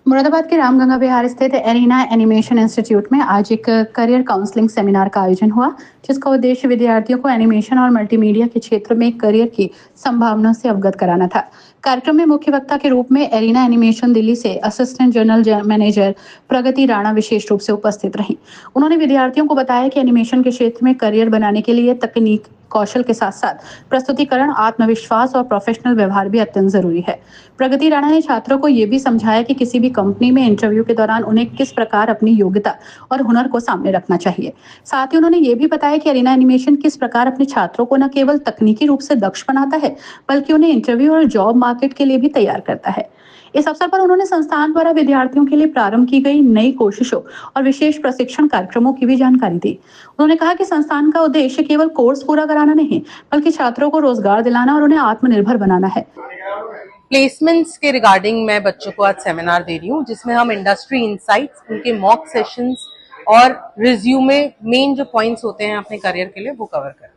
मुरादाबाद के रामगंगा विहार स्थित arena animation institute में आज एक करियर काउंसलिंग सेमिनार का आयोजन हुआ, जिसका उद्देश्य विद्यार्थियों को एनिमेशन और मल्टीमीडिया के क्षेत्र में करियर की संभावनाओं से अवगत कराना था। कार्यक्रम में मुख्य वक्ता के रूप में एरिना एनिमेशन दिल्ली से असिस्टेंट जनरल मैनेजर प्रगति राणा विशेष रूप से उपस्थित रहीं। उन्होंने विद्यार्थियों को बताया कि एनिमेशन के क्षेत्र में करियर बनाने के लिए तकनीक कौशल के साथ साथ प्रस्तुतिकरण, आत्मविश्वास और प्रोफेशनल व्यवहार भी अत्यंत जरूरी है। प्रगति राणा ने छात्रों को यह भी समझाया कि किसी भी कंपनी में इंटरव्यू के दौरान उन्हें किस प्रकार अपनी योग्यता और हुनर को सामने रखना चाहिए। साथ ही उन्होंने ये भी बताया कि एरिना एनिमेशन किस प्रकार अपने छात्रों को न केवल तकनीकी रूप से दक्ष बनाता है, बल्कि उन्हें इंटरव्यू और जॉब मार्केट के लिए भी तैयार करता है। इस अवसर पर उन्होंने संस्थान द्वारा विद्यार्थियों के लिए प्रारंभ की गई नई कोशिशों और विशेष प्रशिक्षण कार्यक्रमों की भी जानकारी दी। उन्होंने कहा कि संस्थान का उद्देश्य केवल कोर्स पूरा कराना नहीं, बल्कि छात्रों को रोजगार दिलाना और उन्हें आत्मनिर्भर बनाना है। प्लेसमेंट्स के रिगार्डिंग मैं बच्चों को आज सेमिनार दे रही हूँ, जिसमें हम इंडस्ट्री इंसाइट्स, उनके मॉक सेशंस और रिज्यूमे मेन जो पॉइंट्स होते हैं अपने करियर के लिए वो कवर करें।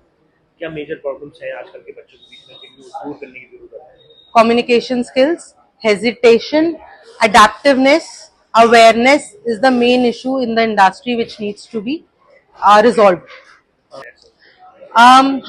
क्या मेजर प्रॉब्लम्स है आजकल के बच्चों के बीच में जिनको दूर करने की जरूरत है? Communication skills, hesitation, adaptiveness, awareness is the main issue in the industry which needs to be resolved.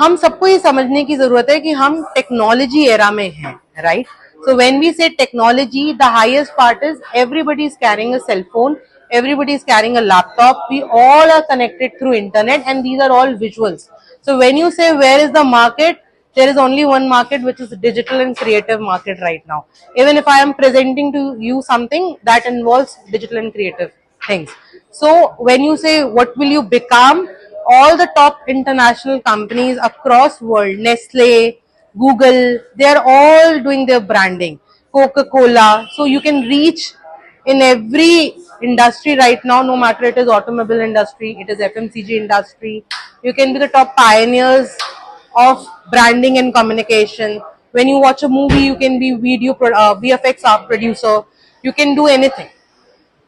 हम सबको ये समझने की जरूरत है कि हम टेक्नोलॉजी एरा में हैं, right? So when we say technology, the highest part is everybody is carrying a cell phone, everybody is carrying a laptop, we all are connected through internet and these are all visuals. So when you say where is the market, there is only one market, which is digital and creative market right now. Even if I am presenting to you something that involves digital and creative things. So when you say what will you become, all the top international companies across world, Nestle, Google, they are all doing their branding. Coca-Cola. So you can reach in every industry right now, no matter it is automobile industry, it is FMCG industry. You can be the top pioneers of branding and communication. When you watch a movie, you can be VFX art producer. You can do anything.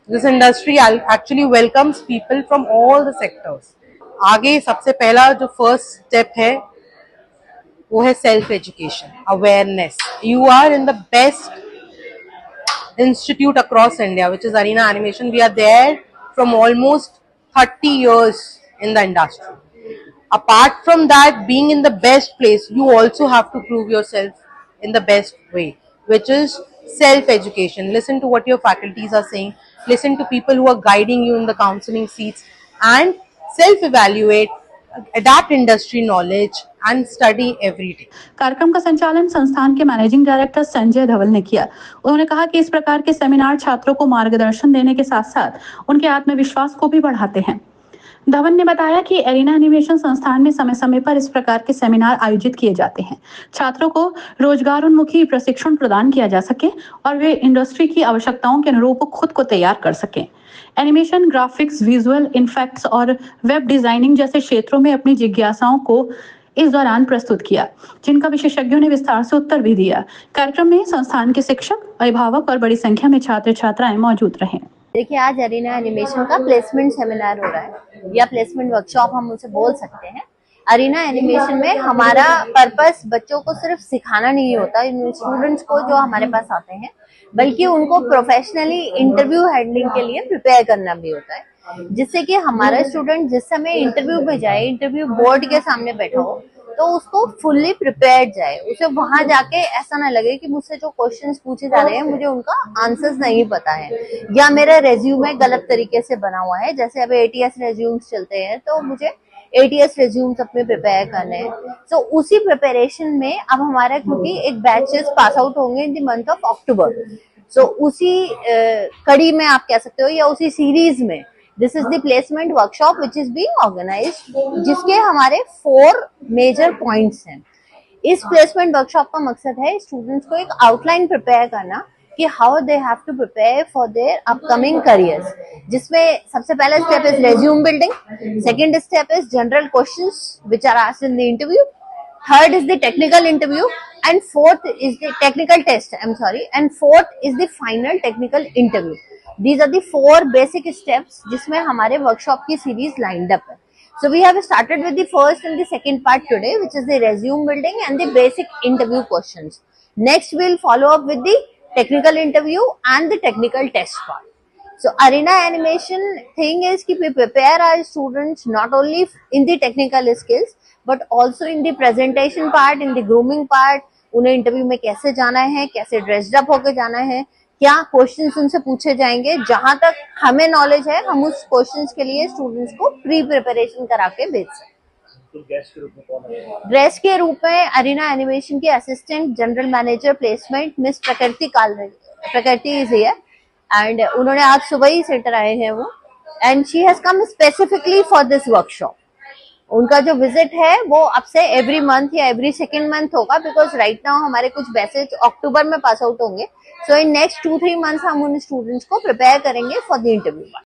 This industry actually welcomes people from all the sectors. आगे सबसे पहला जो first step है वो है self education, awareness. You are in the best institute across India, which is Arena Animation. We are there from almost 30 years in the industry. Apart from that, being in the best place, you also have to prove yourself in the best way, which is self-education. Listen to what your faculties are saying. Listen to people who are guiding you in the counseling seats and self-evaluate, adapt industry knowledge and study every day. कार्यक्रम का संचालन संस्थान के managing director Sanjay धवल ने किया। उन्होंने कहा कि इस प्रकार के सेमिनार छात्रों को मार्गदर्शन देने के साथ साथ उनके आत्मविश्वास को भी बढ़ाते हैं। धवन ने बताया कि एरिना एनिमेशन संस्थान में समय समय पर इस प्रकार के सेमिनार आयोजित किए जाते हैं, छात्रों को रोजगारोन्मुखी प्रशिक्षण प्रदान किया जा सके और वे इंडस्ट्री की आवश्यकताओं के अनुरूप खुद को तैयार कर सकें। एनिमेशन, ग्राफिक्स, विजुअल इफेक्ट्स और वेब डिजाइनिंग जैसे क्षेत्रों में अपनी जिज्ञासाओं को इस दौरान प्रस्तुत किया, जिनका विशेषज्ञों ने विस्तार से उत्तर भी दिया। कार्यक्रम में संस्थान के शिक्षक, अभिभावक और बड़ी संख्या में छात्र छात्राएं मौजूद रहे। देखिए, आज एरिना एनिमेशन का प्लेसमेंट सेमिनार हो रहा है या प्लेसमेंट वर्कशॉप हम उसे बोल सकते हैं। एरिना एनिमेशन में हमारा पर्पस बच्चों को सिर्फ सिखाना नहीं होता, स्टूडेंट्स को जो हमारे पास आते हैं, बल्कि उनको प्रोफेशनली इंटरव्यू हैंडलिंग के लिए प्रिपेयर करना भी होता है, जिससे कि हमारा स्टूडेंट जिस समय इंटरव्यू पे जाए, इंटरव्यू बोर्ड के सामने बैठा हो, तो उसको फुल्ली प्रिपेयर्ड जाए। उसे वहां जाके ऐसा ना लगे कि मुझसे जो क्वेश्चंस पूछे जा रहे हैं मुझे उनका आंसर्स नहीं पता है, या मेरा रेज्यूमे गलत तरीके से बना हुआ है। जैसे अब ATS रेज्यूम्स चलते हैं, तो मुझे ATS रेज्यूम्स अपने प्रिपेयर करने हैं। तो उसी प्रिपरेशन में अब हमारा, क्योंकि एक बैचेस पास आउट होंगे in the month of October, so उसी कड़ी में आप कह सकते हो या उसी सीरीज में this is the placement workshop which is being organised, जिसके हमारे 4 मेजर पॉइंट्स हैं। इस प्लेसमेंट वर्कशॉप का मकसद है स्टूडेंट्स को एक आउटलाइन प्रिपेयर करना कि how they have to prepare for their upcoming careers, जिसमें सबसे पहला step is resume building, second step is general questions which are asked in the interview, third is the technical interview and fourth is the technical test, and fourth is the final technical interview. These are the 4 basic steps जिसमें हमारे workshop की series lined up है. So we have started with the first and the second part today, which is the resume building and the basic interview questions. Next we'll follow up with the technical interview and the technical test part. So Arena animation thing is कि we prepare our students not only in the technical skills but also in the presentation part, in the grooming part. उन्हें interview में कैसे जाना है, कैसे dressed up होकर जाना है, क्या क्वेश्चंस उनसे पूछे जाएंगे, जहां तक हमें नॉलेज है हम उस क्वेश्चंस के लिए स्टूडेंट्स को प्री प्रिपरेशन करा के भेज सकते हैं। तो गेस्ट के रूप में कौन है? ड्रेस के रूप में अरीना एनिमेशन के assistant general manager placement miss प्रकृति इज हियर एंड उन्होंने आज सुबह ही सेंटर आए हैं वो, and she has come specifically for this workshop. उनका जो विजिट है वो अब से एवरी मंथ या एवरी सेकेंड मंथ होगा, बिकॉज राइट नाउ हमारे कुछ बैचेस अक्टूबर में पास आउट होंगे। सो इन नेक्स्ट 2-3 मंथ्स हम उन स्टूडेंट्स को प्रिपेयर करेंगे फॉर द इंटरव्यू।